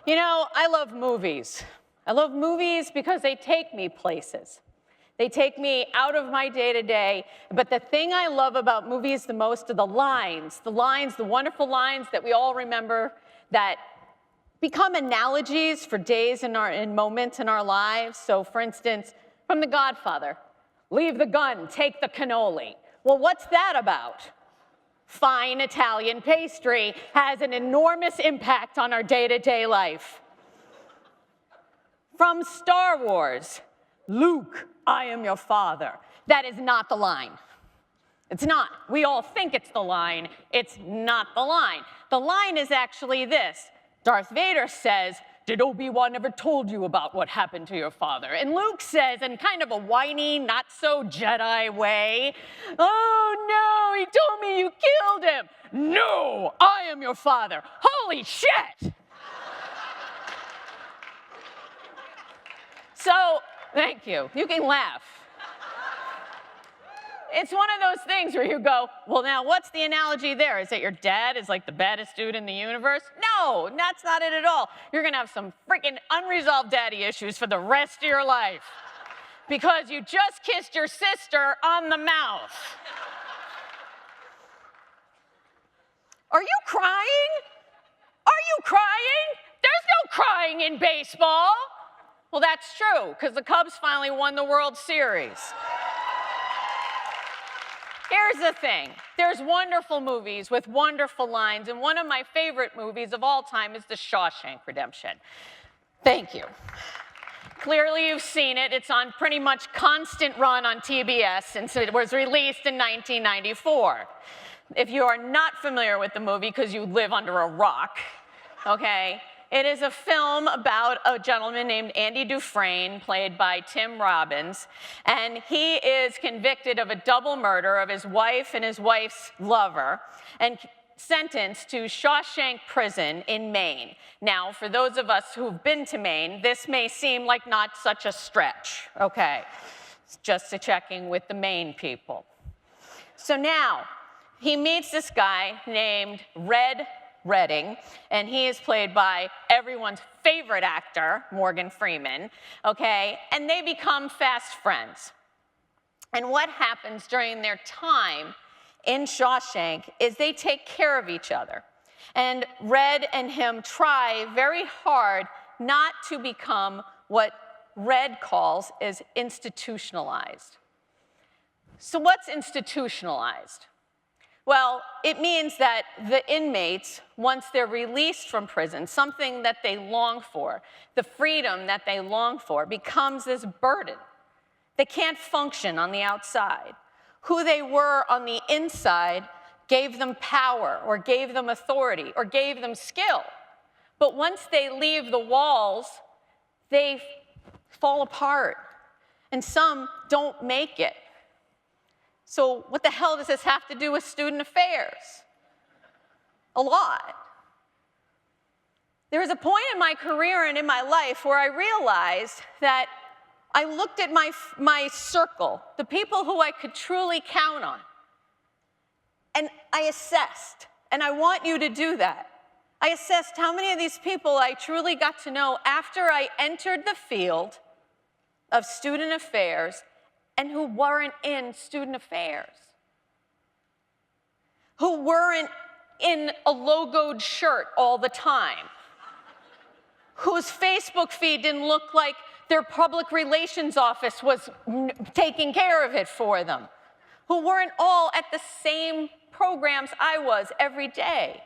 You know, I love movies. I love movies because they take me places. They take me out of my day-to-day, but the thing I love about movies the most are the lines, the wonderful lines that we all remember that become analogies for days and moments in our lives. So for instance, from The Godfather, leave the gun, take the cannoli. Well, what's that about? Fine Italian pastry has an enormous impact on our day-to-day life. From Star Wars, Luke, I am your father. That is not the line. It's not. We all think it's the line. It's not the line. The line is actually this. Darth Vader says, did Obi-Wan ever told you about what happened to your father? And Luke says, in kind of a whiny, not so Jedi way, oh no, he told me you killed him. No, I am your father. Holy shit! So, thank you. You can laugh. It's one of those things where you go, well, now what's the analogy there? Is that your dad is like the baddest dude in the universe? No, that's not it at all. You're going to have some freaking unresolved daddy issues for the rest of your life because you just kissed your sister on the mouth. Are you crying? Are you crying? There's no crying in baseball. Well, that's true, because the Cubs finally won the World Series. Here's the thing. There's wonderful movies with wonderful lines, and one of my favorite movies of all time is The Shawshank Redemption. Thank you. Clearly you've seen it. It's on pretty much constant run on TBS since it was released in 1994. If you are not familiar with the movie because you live under a rock, okay, it is a film about a gentleman named Andy Dufresne, played by Tim Robbins, and he is convicted of a double murder of his wife and his wife's lover, and sentenced to Shawshank Prison in Maine. Now, for those of us who've been to Maine, this may seem like not such a stretch, okay? It's just a checking with the Maine people. So now, he meets this guy named Red Redding, and he is played by everyone's favorite actor, Morgan Freeman, okay? And they become fast friends. And what happens during their time in Shawshank is they take care of each other. And Red and him try very hard not to become what Red calls is institutionalized. So what's institutionalized? Well, it means that the inmates, once they're released from prison, something that they long for, the freedom that they long for, becomes this burden. They can't function on the outside. Who they were on the inside gave them power, or gave them authority, or gave them skill. But once they leave the walls, they fall apart, and some don't make it. So what the hell does this have to do with student affairs? A lot. There was a point in my career and in my life where I realized that I looked at my circle, the people who I could truly count on, and I assessed, and I want you to do that. I assessed how many of these people I truly got to know after I entered the field of student affairs and who weren't in student affairs, who weren't in a logoed shirt all the time, whose Facebook feed didn't look like their public relations office was taking care of it for them, who weren't all at the same programs I was every day.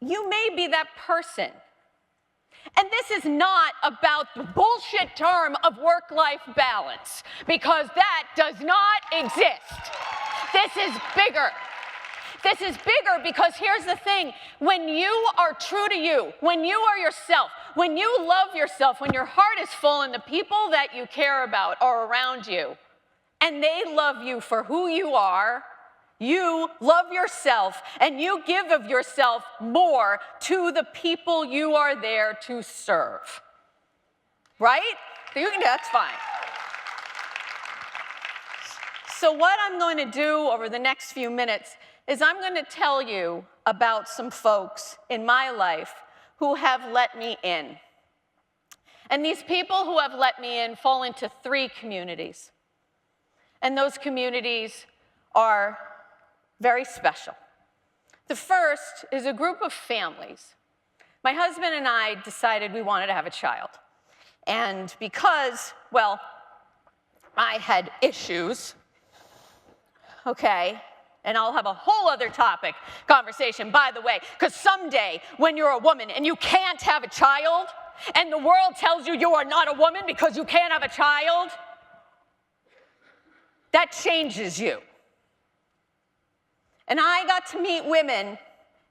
You may be that person. And this is not about the bullshit term of work-life balance, because that does not exist. This is bigger. This is bigger because here's the thing. When you are true to you, when you are yourself, when you love yourself, when your heart is full and the people that you care about are around you, and they love you for who you are, you love yourself, and you give of yourself more to the people you are there to serve. Right? That's fine. So what I'm going to do over the next few minutes is I'm going to tell you about some folks in my life who have let me in. And these people who have let me in fall into 3 communities. And those communities are very special. The first is a group of families. My husband and I decided we wanted to have a child. And because, well, I had issues, okay, and I'll have a whole other conversation, by the way, because someday when you're a woman and you can't have a child, and the world tells you you are not a woman because you can't have a child, that changes you. And I got to meet women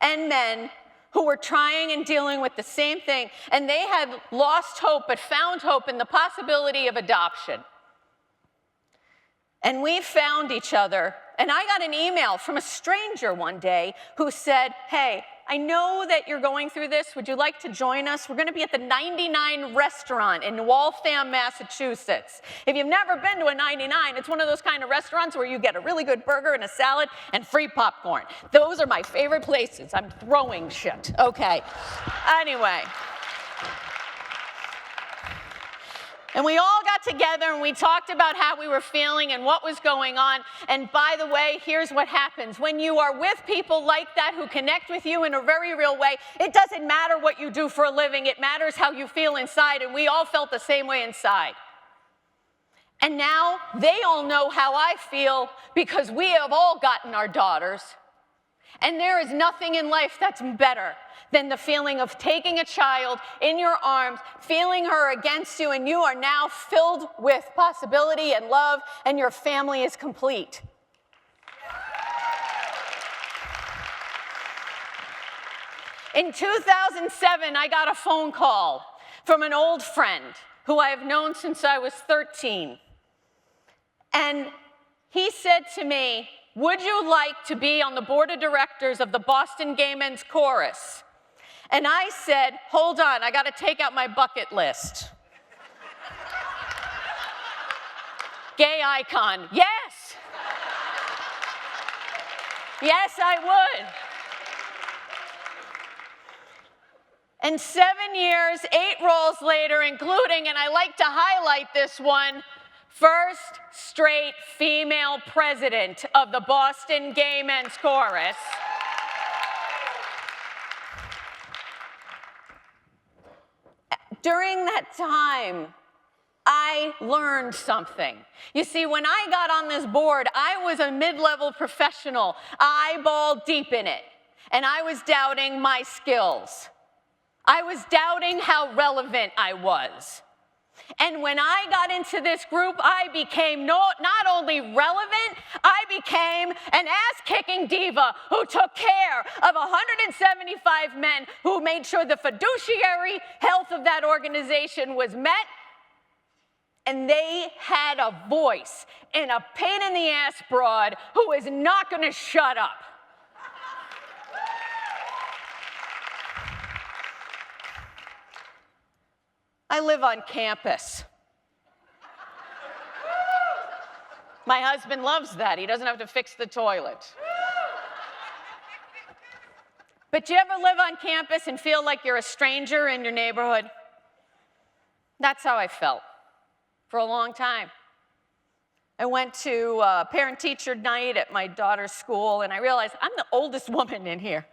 and men who were trying and dealing with the same thing, and they had lost hope but found hope in the possibility of adoption. And we found each other, and I got an email from a stranger one day who said, hey, I know that you're going through this. Would you like to join us? We're going to be at the 99 restaurant in Waltham, Massachusetts. If you've never been to a 99, it's one of those kind of restaurants where you get a really good burger and a salad and free popcorn. Those are my favorite places. I'm throwing shit. Okay. Anyway. And we all got together and we talked about how we were feeling and what was going on. And by the way, here's what happens. When you are with people like that who connect with you in a very real way, it doesn't matter what you do for a living. It matters how you feel inside. And we all felt the same way inside. And now they all know how I feel because we have all gotten our daughters. And there is nothing in life that's better than the feeling of taking a child in your arms, feeling her against you, and you are now filled with possibility and love, and your family is complete. In 2007, I got a phone call from an old friend who I have known since I was 13. And he said to me, would you like to be on the board of directors of the Boston Gay Men's Chorus? And I said, hold on, I got to take out my bucket list. Gay icon, yes. Yes, I would. And 7 years, 8 roles later, including, and I like to highlight this one, first straight female president of the Boston Gay Men's Chorus. During that time, I learned something. You see, when I got on this board, I was a mid-level professional, eyeball deep in it, and I was doubting my skills. I was doubting how relevant I was. And when I got into this group, I became not only relevant, I became an ass-kicking diva who took care of 175 men who made sure the fiduciary health of that organization was met. And they had a voice and a pain-in-the-ass broad who is not going to shut up. I live on campus. My husband loves that. He doesn't have to fix the toilet. But do you ever live on campus and feel like you're a stranger in your neighborhood? That's how I felt for a long time. I went to parent-teacher night at my daughter's school, and I realized I'm the oldest woman in here.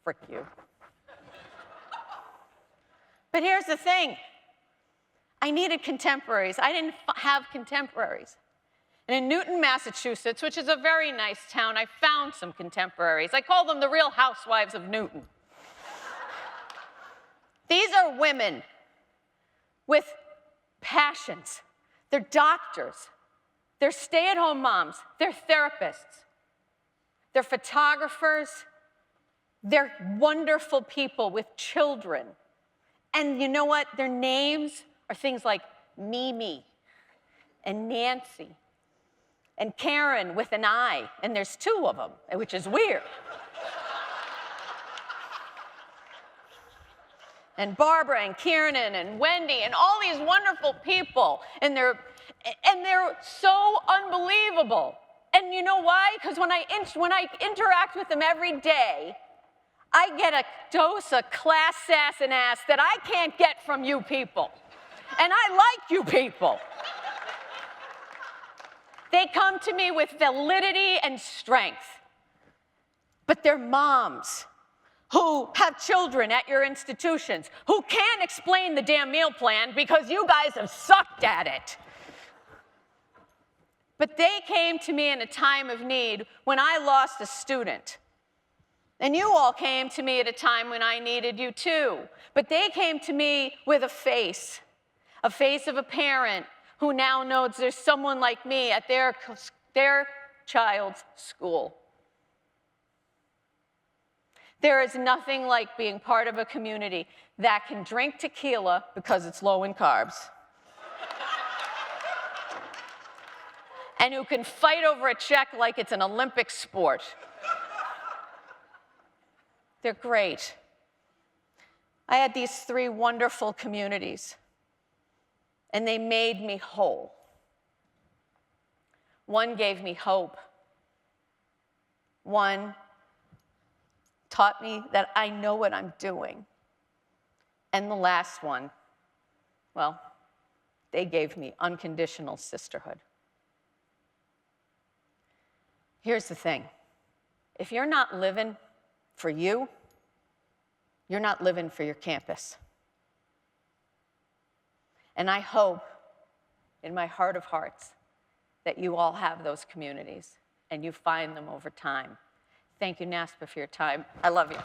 Frick you. But here's the thing. I needed contemporaries. I didn't have contemporaries. And in Newton, Massachusetts, which is a very nice town, I found some contemporaries. I call them the Real Housewives of Newton. These are women with passions. They're doctors. They're stay-at-home moms. They're therapists. They're photographers. They're wonderful people with children. And you know what? Their names are things like Mimi and Nancy and Karen with an I, and there's 2 of them, which is weird. And Barbara and Kiernan and Wendy and all these wonderful people, and they're so unbelievable. And you know why? Because when I interact with them every day, I get a dose of class, sass, and ass that I can't get from you people. And I like you people. They come to me with validity and strength. But they're moms who have children at your institutions who can't explain the damn meal plan because you guys have sucked at it. But they came to me in a time of need when I lost a student. And you all came to me at a time when I needed you too. But they came to me with a face of a parent who now knows there's someone like me at their child's school. There is nothing like being part of a community that can drink tequila because it's low in carbs, and who can fight over a check like it's an Olympic sport. They're great. I had these 3 wonderful communities, and they made me whole. One gave me hope. One taught me that I know what I'm doing. And the last one, well, they gave me unconditional sisterhood. Here's the thing. If you're not living for you, you're not living for your campus. And I hope, in my heart of hearts, that you all have those communities and you find them over time. Thank you, NASPA, for your time. I love you.